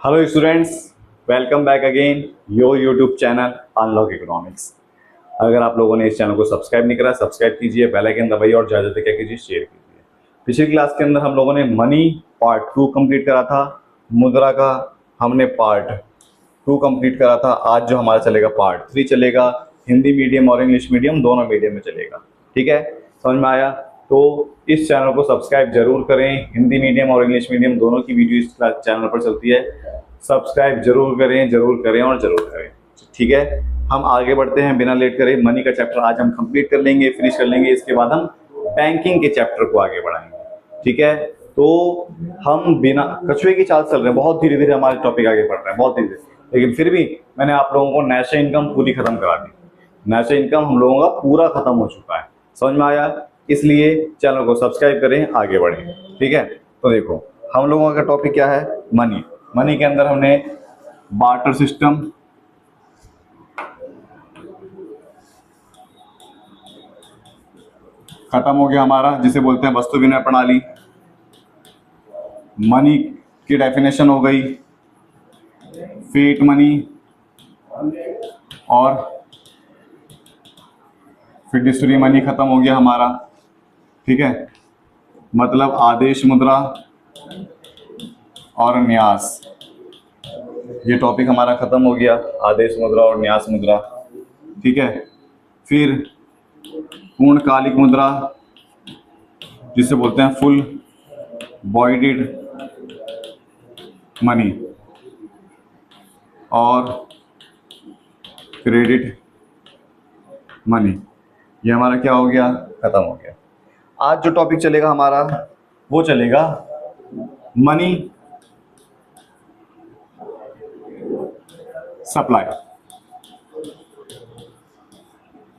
Hello students, welcome back again your YouTube channel unlock economics. अगर आप लोगों ने इस चैनल को सब्सक्राइब नहीं करा, सब्सक्राइब कीजिए, बेल आइकन दबाइए और ज़्यादा से क्या कीजिए, शेयर कीजिए। पिछली क्लास के अंदर हम लोगों ने मनी पार्ट 2 कंप्लीट करा था, मुद्रा का हमने पार्ट 2 कंप्लीट करा था। आज जो हमारा चलेगा पार्ट 3 चलेगा, हिंदी मीडियम और इंग्लिश मीडियम दोनों मीडियम में चलेगा। ठीक है, समझ में आया? तो इस चैनल को सब्सक्राइब जरूर करें। हिंदी मीडियम और इंग्लिश मीडियम दोनों की वीडियो इस चैनल पर चलती है। सब्सक्राइब जरूर करें और जरूर करें। ठीक है, हम आगे बढ़ते हैं बिना लेट करे। मनी का चैप्टर आज हम कंप्लीट कर लेंगे, फिनिश कर लेंगे। इसके बाद हम बैंकिंग के चैप्टर को आगे बढ़ाएंगे। ठीक है, तो हम बिना कछुए की चाल चल रहे हैं, बहुत धीरे धीरे हमारे टॉपिक आगे बढ़ रहे हैं, बहुत धीरे धीरे। लेकिन फिर भी मैंने आप लोगों को नेशनल इनकम पूरी खत्म करा दी। नेशनल इनकम हम लोगों का पूरा खत्म हो चुका है, समझ में आया? इसलिए चैनल को सब्सक्राइब करें, आगे बढ़ें। ठीक है, तो देखो हम लोगों का टॉपिक क्या है, मनी। मनी के अंदर हमने बार्टर सिस्टम, खत्म हो गया हमारा, जिसे बोलते हैं वस्तु विनिमय प्रणाली। मनी की डेफिनेशन हो गई, फिएट मनी और फिड्यूशियरी मनी खत्म हो गया हमारा। ठीक है, मतलब आदेश मुद्रा और न्यास, ये टॉपिक हमारा खत्म हो गया, आदेश मुद्रा और न्यास मुद्रा। ठीक है, फिर पूर्णकालिक मुद्रा, जिसे बोलते हैं फुल बॉयडेड मनी, और क्रेडिट मनी, ये हमारा क्या हो गया, खत्म हो गया। आज जो टॉपिक चलेगा हमारा वो चलेगा मनी सप्लाई,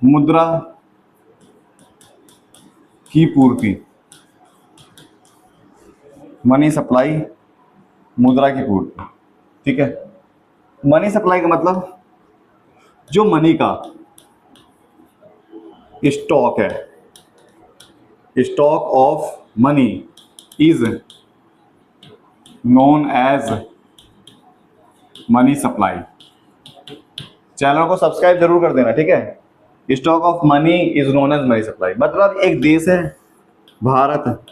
मुद्रा की पूर्ति। मनी सप्लाई, मुद्रा की पूर्ति। ठीक है, मनी सप्लाई का मतलब जो मनी का स्टॉक है, stock of money is known as money supply. Channel को सब्सक्राइब जरूर कर देना। ठीक है, stock of money is known as money supply. मतलब एक देश है भारत,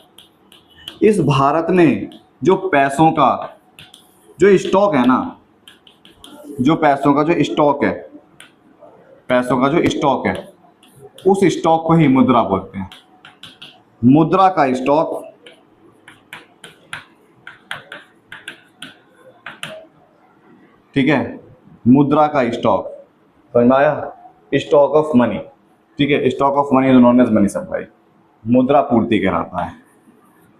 इस भारत में जो पैसों का जो स्टॉक है ना, जो पैसों का जो स्टॉक है, पैसों का जो स्टॉक है, उस स्टॉक को ही मुद्रा बोलते हैं। मुद्रा का स्टॉक ठीक है, मुद्रा का स्टॉक, समझ में आया? Stock of money. ठीक है, stock of money is known as money supply, मुद्रा पूर्ति कहलाता है।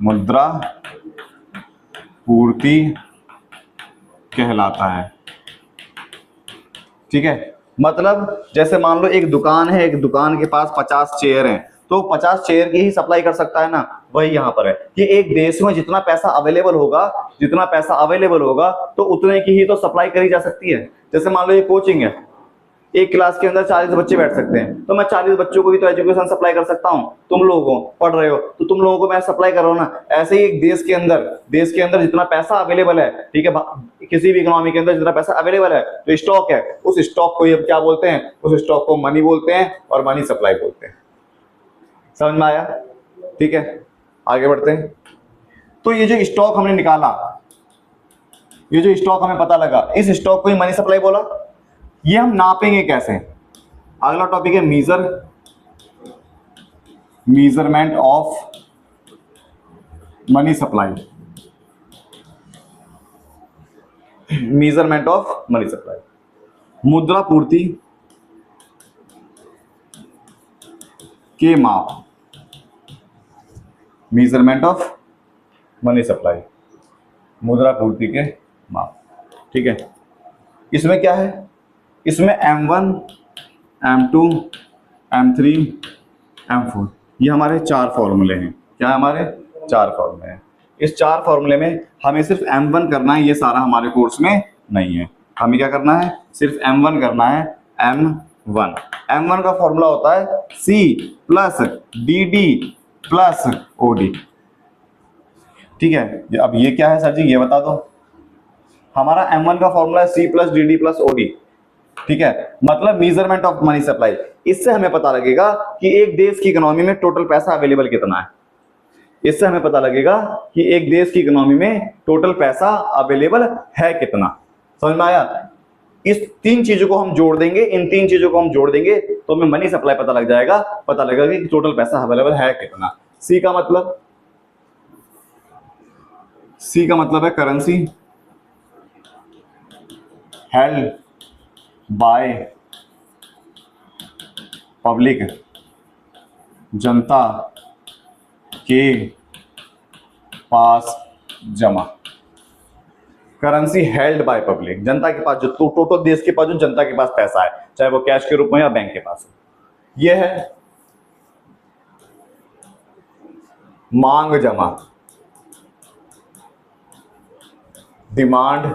मुद्रा पूर्ति कहलाता है। ठीक है, मतलब जैसे मान लो एक दुकान है, एक दुकान के पास 50 चेयर हैं, तो 50 चेयर की ही सप्लाई कर सकता है ना, वही यहाँ पर है कि एक देश में जितना पैसा अवेलेबल होगा, जितना पैसा अवेलेबल होगा तो उतने की ही तो सप्लाई करी जा सकती है। जैसे मान लो ये कोचिंग है, एक क्लास के अंदर 40 बच्चे बैठ सकते हैं, तो मैं 40 बच्चों को भी तो एजुकेशन सप्लाई कर सकता हूँ। तुम लोगों पढ़ रहे हो तो तुम लोगों को मैं सप्लाई कर रहा हूँ ना। ऐसे ही एक देश के अंदर जितना पैसा अवेलेबल है, ठीक है, किसी भी इकोनॉमी के अंदर जितना पैसा अवेलेबल है, तो स्टॉक है, उस स्टॉक को ये क्या बोलते हैं, उस स्टॉक को मनी बोलते हैं और मनी सप्लाई बोलते हैं। समझ में आया? ठीक है, आगे बढ़ते हैं। तो ये जो स्टॉक हमने निकाला, ये जो स्टॉक हमें पता लगा, इस स्टॉक को ही मनी सप्लाई बोला। ये हम नापेंगे कैसे? अगला टॉपिक है measurement of money supply. Measurement of money supply, मुद्रा पूर्ति के माप। मेजरमेंट ऑफ मनी सप्लाई, मुद्रा पूर्ति के माप। ठीक है, इसमें क्या है, इसमें M1, M2, M3, M4, ये हमारे 4 फॉर्मूले हैं। क्या है? हमारे 4 फॉर्मूले हैं। इस 4 फॉर्मूले में हमें सिर्फ M1 करना है, ये सारा हमारे कोर्स में नहीं है। हमें क्या करना है, सिर्फ M1 करना है। M1, M1 का फॉर्मूला होता है C plus DD plus OD। ठीक है, अब ये क्या है सर जी, ये बता दो। हमारा M1 का फॉर्मूला है C plus D D plus OD, ठीक है, मतलब मेजरमेंट ऑफ मनी सप्लाई। इससे हमें पता लगेगा कि एक देश की इकोनॉमी में टोटल पैसा अवेलेबल कितना है। इससे हमें पता लगेगा कि एक देश की इकोनॉमी में टोटल पैसा अवेलेबल है कितना। समझ में आया? इस तीन चीजों को हम जोड़ देंगे, इन तीन चीजों को हम जोड़ देंगे तो हमें मनी सप्लाई पता लग जाएगा, पता लगेगा कि टोटल पैसा अवेलेबल है कितना। सी का मतलब है करेंसी हेल्ड बाय पब्लिक, जनता के पास जमा। करेंसी हेल्ड बाय पब्लिक, जनता के पास, जो टोटल देश के पास जो जनता के पास पैसा है, चाहे वो कैश के रूप में या बैंक के पास हो। ये है मांग जमा, डिमांड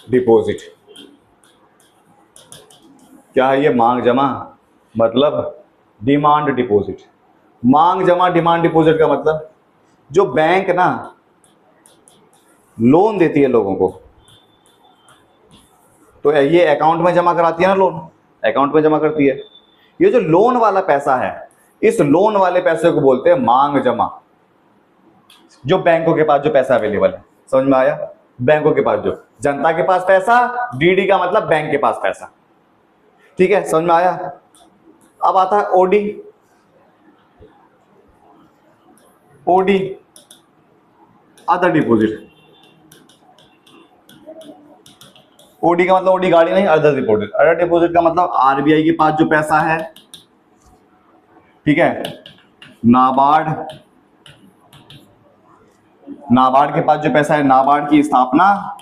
डिपॉजिट। क्या है ये मांग जमा? मतलब डिमांड डिपॉजिट। मांग जमा डिमांड डिपॉजिट का मतलब जो बैंक ना लोन देती है लोगों को, तो ये अकाउंट में जमा कराती है ना, लोन अकाउंट में जमा करती है। ये जो लोन वाला पैसा है, इस लोन वाले पैसे को बोलते हैं मांग जमा। जो बैंकों के पास जो पैसा अवेलेबल है, समझ में आया? बैंकों के पास, जो जनता के पास पैसा, डीडी का मतलब बैंक के पास पैसा, ठीक है, समझ में आया? अब आता है OD. OD other deposit. OD का मतलब ओडी गाड़ी नहीं, अदर डिपॉजिट। अदर डिपॉजिट का मतलब आरबीआई के पास जो पैसा है, ठीक है, नाबार्ड के पास जो पैसा है। नाबार्ड की स्थापना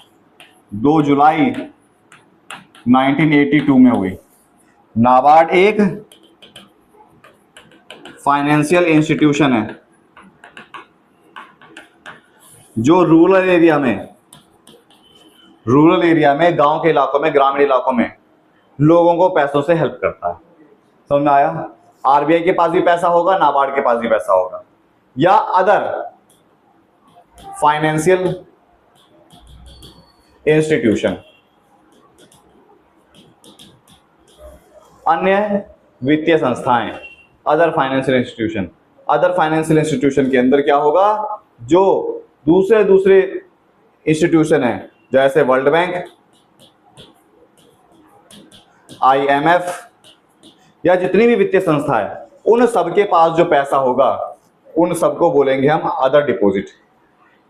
2 जुलाई 1982 में हुई। नाबार्ड एक फाइनेंशियल इंस्टीट्यूशन है जो रूरल एरिया में, गांव के इलाकों में, ग्रामीण इलाकों में लोगों को पैसों से हेल्प करता है। समझ में आया? आरबीआई के पास भी पैसा होगा, नाबार्ड के पास भी पैसा होगा, या अदर फाइनेंशियल इंस्टीट्यूशन, अन्य वित्तीय संस्थाएं, other financial institution. Other financial institution के अंदर क्या होगा? जो दूसरे इंस्टीट्यूशन है, जैसे वर्ल्ड बैंक, आईएमएफ, या जितनी भी वित्तीय संस्था है, उन सबके पास जो पैसा होगा उन सबको बोलेंगे हम अदर डिपॉजिट।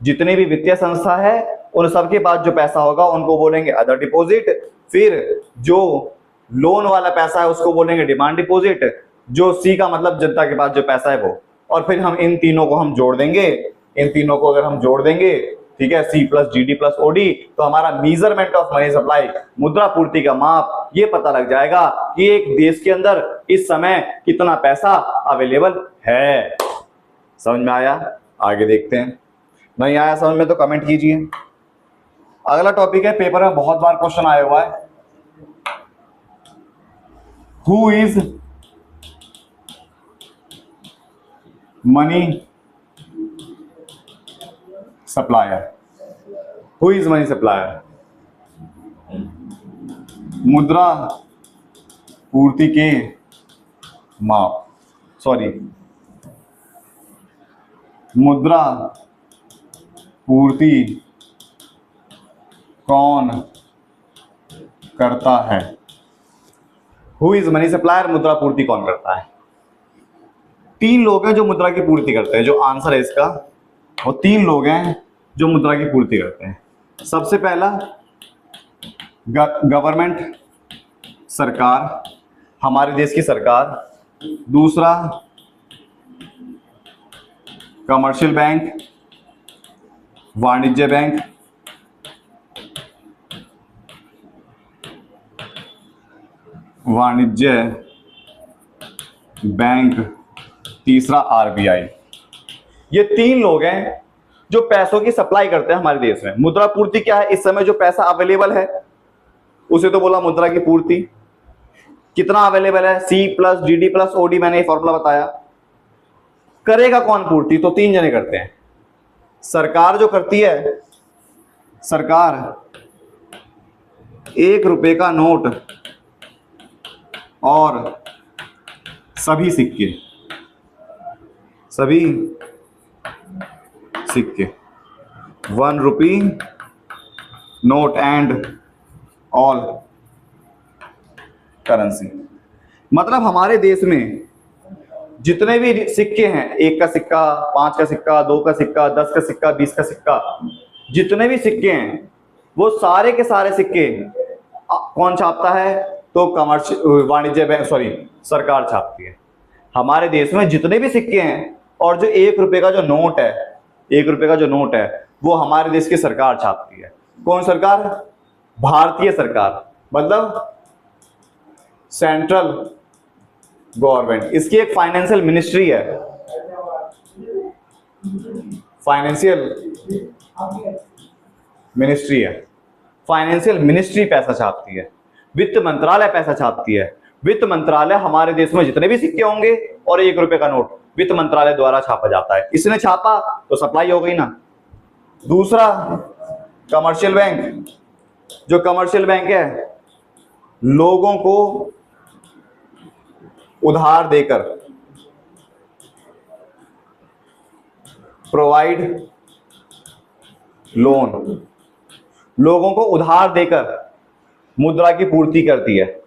जितनी भी वित्तीय संस्था है उन सबके पास जो पैसा होगा उनको बोलेंगे अदर डिपॉजिट। फिर जो लोन वाला पैसा है उसको बोलेंगे डिमांड डिपॉजिट। जो सी का मतलब जनता के पास जो पैसा है वो। और फिर हम इन तीनों को हम जोड़ देंगे। इन तीनों को अगर हम जोड़ देंगे, ठीक है, C plus D D plus OD, तो हमारा मेजरमेंट ऑफ मनी सप्लाई, मुद्रा पूर्ति का माप, ये पता लग जाएगा कि एक देश के अंदर इस समय कितना पैसा अवेलेबल है। समझ में आया? आगे देखते हैं। नहीं आया समझ में तो कमेंट कीजिए। अगला टॉपिक है, पेपर में बहुत बार क्वेश्चन आया हुआ है, who is money supplier. Who is money supplier? मुद्रा पूर्ति के माप, मुद्रा पूर्ति कौन करता है? हु इज मनी सप्लायर, मुद्रा पूर्ति कौन करता है? 3 लोग हैं जो मुद्रा की पूर्ति करते हैं। जो आंसर है इसका, वो 3 लोग हैं जो मुद्रा की पूर्ति करते हैं। सबसे पहला गवर्नमेंट, सरकार, हमारे देश की सरकार। दूसरा कमर्शियल बैंक, वाणिज्य बैंक। तीसरा आरबीआई। ये 3 लोग हैं जो पैसों की सप्लाई करते हैं हमारे देश में। मुद्रा पूर्ति क्या है? इस समय जो पैसा अवेलेबल है उसे तो बोला मुद्रा की पूर्ति। कितना अवेलेबल है? C plus D D plus OD, मैंने ये फॉर्मूला बताया। करेगा कौन पूर्ति? तो 3 जने करते हैं। सरकार जो करती है सरकार 1 रुपए का नोट और सभी सिक्के 1 rupee note and all currency, मतलब हमारे देश में जितने भी सिक्के हैं, 1 का सिक्का, 5 का सिक्का, 2 का सिक्का, 10 का सिक्का, 20 का सिक्का, जितने भी सिक्के हैं वो सारे के सारे सिक्के कौन छापता है? तो वाणिज्य बैंक, सरकार छापती है। हमारे देश में जितने भी सिक्के हैं और जो 1 रुपए का जो नोट है, 1 रुपए का जो नोट है वो हमारे देश की सरकार छापती है। कौन सरकार? भारतीय सरकार, मतलब सेंट्रल गवर्नमेंट। इसकी एक फाइनेंशियल मिनिस्ट्री है, फाइनेंशियल मिनिस्ट्री है। फाइनेंशियल मिनिस्ट्री पैसा छापती है, वित्त मंत्रालय पैसा छापती है। वित्त मंत्रालय हमारे देश में जितने भी सिक्के होंगे और 1 रुपए का नोट वित्त मंत्रालय द्वारा छापा जाता है। इसने छापा तो सप्लाई हो गई ना। दूसरा कमर्शियल बैंक, जो कमर्शियल बैंक है लोगों को उधार देकर, प्रोवाइड लोन, लोगों को उधार देकर मुद्रा की पूर्ति करती है।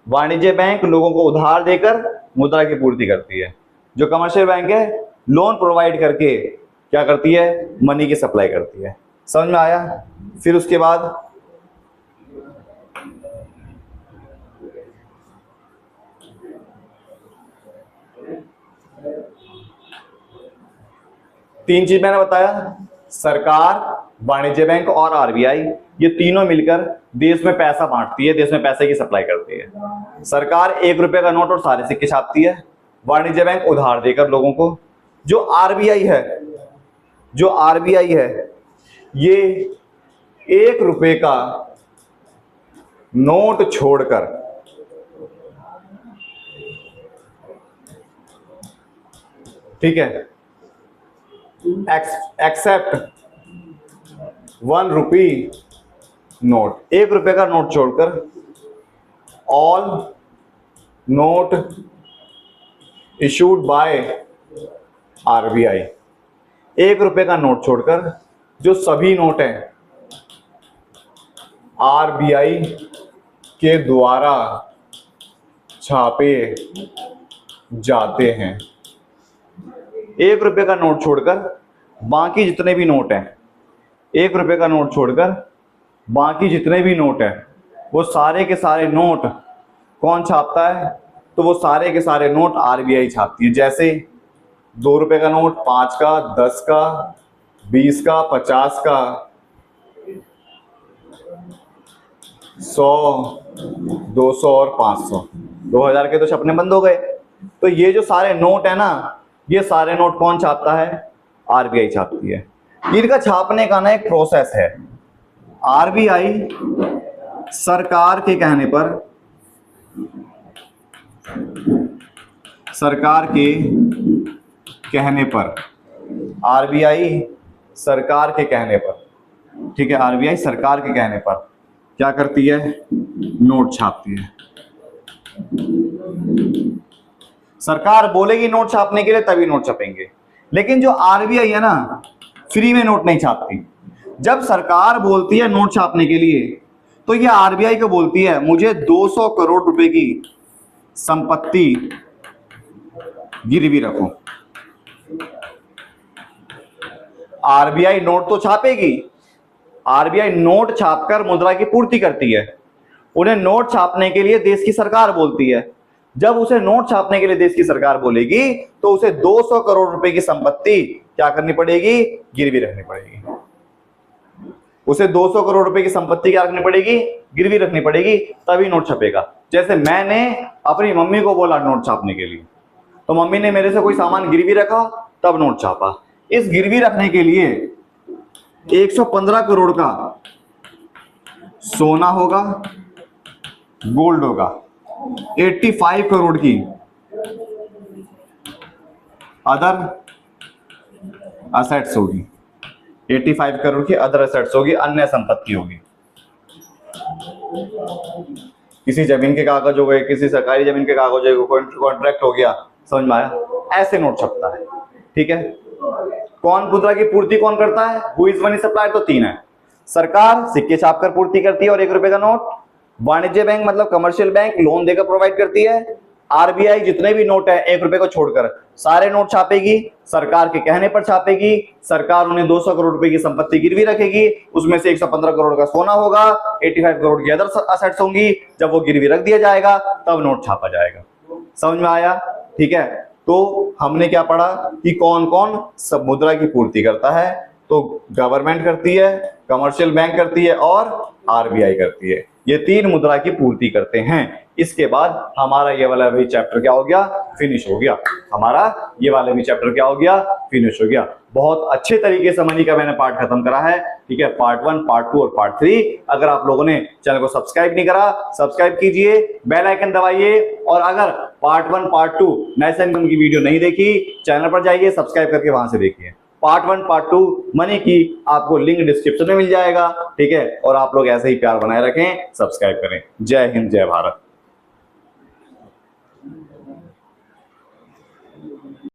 वाणिज्य बैंक लोगों को उधार देकर मुद्रा की पूर्ति करती है। जो कमर्शियल बैंक है लोन प्रोवाइड करके क्या करती है? मनी की सप्लाई करती है। समझ में आया? फिर उसके बाद तीन चीज मैंने बताया, सरकार, वाणिज्य बैंक और आरबीआई, ये तीनों मिलकर देश में पैसा बांटती है, देश में पैसे की सप्लाई करती है। सरकार 1 रुपए का नोट और सारे सिक्के छापती है, वाणिज्य बैंक उधार देकर लोगों को। जो आरबीआई है ये 1 रुपए का नोट छोड़कर ठीक है, एक्सेप्ट 1 रुपी नोट, 1 रुपए का नोट छोड़कर all note issued by RBI, 1 रुपए का नोट छोड़कर जो सभी नोट हैं आरबीआई के द्वारा छापे जाते हैं। 1 रुपए का नोट छोड़कर बाकी जितने भी नोट हैं, 1 रुपए का नोट छोड़कर बाकी जितने भी नोट हैं वो सारे के सारे नोट कौन छापता है? तो वो सारे के सारे नोट आरबीआई छापती है। जैसे 2 रुपए का नोट, 5 का, 10 का, 20 का, 50 का, 100, 200 और 500, 2000 के तो छपने बंद हो गए। तो ये जो सारे नोट है ना, ये सारे नोट कौन छापता है? आरबीआई छापती है। इनका छापने का ना एक प्रोसेस है। आरबीआई सरकार के कहने पर, आरबीआई सरकार के कहने पर, ठीक है, आरबीआई सरकार के कहने पर क्या करती है? नोट छापती है। सरकार बोलेगी नोट छापने के लिए तभी नोट छपेंगे, लेकिन जो आरबीआई है ना फ्री में नोट नहीं छापती। जब सरकार बोलती है नोट छापने के लिए तो ये आरबीआई को बोलती है मुझे 200 करोड़ रुपए की संपत्ति गिरवी रखो। आरबीआई नोट तो छापेगी, आरबीआई नोट छापकर मुद्रा की पूर्ति करती है। उन्हें नोट छापने के लिए देश की सरकार बोलती है। जब उसे नोट छापने के लिए देश की सरकार बोलेगी तो उसे 200 करोड़ रुपए की संपत्ति क्या करनी पड़ेगी? गिरवी रखनी पड़ेगी। उसे 200 करोड़ रुपए की संपत्ति क्या रखनी पड़ेगी? गिरवी रखनी पड़ेगी, तभी नोट छपेगा। जैसे मैंने अपनी मम्मी को बोला नोट छापने के लिए, तो मम्मी ने मेरे से कोई सामान गिरवी रखा तब नोट छापा। इस गिरवी रखने के लिए 115 करोड़ का सोना होगा, गोल्ड होगा, 85 करोड़ की अदर असेट्स होगी, 85 करोड़ की अदर एसेट्स होगी, अन्य संपत्ति होगी। किसी जमीन के कागज हो गए, किसी सरकारी जमीन के कागज हो गए, कॉन्ट्रैक्ट हो गया, समझ में आया? ऐसे नोट छपता है, ठीक है। कौन मुद्रा की पूर्ति कौन करता है? Who is money supplier? तो तीन है। सरकार सिक्के छापकर पूर्ति करती है और 1 रुपए का नोट। वाणिज्य बैंक मतलब कमर्शियल बैंक लोन देकर प्रोवाइड करती है। आरबीआई जितने भी नोट है 1 रुपए को छोड़कर सारे नोट छापेगी, सरकार के कहने पर छापेगी। सरकार उन्हें 200 करोड़ रुपए की संपत्ति गिरवी रखेगी, उसमें से 115 करोड़ का सोना होगा, 85 करोड़ की अदर असेट्स होंगी। जब वो गिरवी रख दिया जाएगा तब नोट छापा जाएगा। समझ में आया? ठीक है। तो हमने क्या पढ़ा कि कौन कौन सब मुद्रा की पूर्ति करता है। तो गवर्नमेंट करती है, कमर्शियल बैंक करती है और आरबीआई करती है। ये तीन मुद्रा की पूर्ति करते हैं। इसके बाद हमारा ये वाला भी चैप्टर क्या हो गया? फिनिश हो गया। हमारा ये वाला भी चैप्टर क्या हो गया? फिनिश हो गया। बहुत अच्छे तरीके से मनी का मैंने पार्ट खत्म करा है, ठीक है। पार्ट 1, पार्ट 2 और पार्ट 3। अगर आप लोगों ने चैनल को सब्सक्राइब नहीं करा, सब्सक्राइब कीजिए, बेल आइकन दबाइए। और अगर पार्ट 1, पार्ट 2 नेशनल इनकम की वीडियो नहीं देखी, चैनल पर जाइए, सब्सक्राइब करके वहां से देखिए। पार्ट 1, पार्ट 2 मनी की आपको लिंक डिस्क्रिप्शन में मिल जाएगा, ठीक है। और आप लोग ऐसे ही प्यार बनाए रखें, सब्सक्राइब करें। जय हिंद, जय भारत।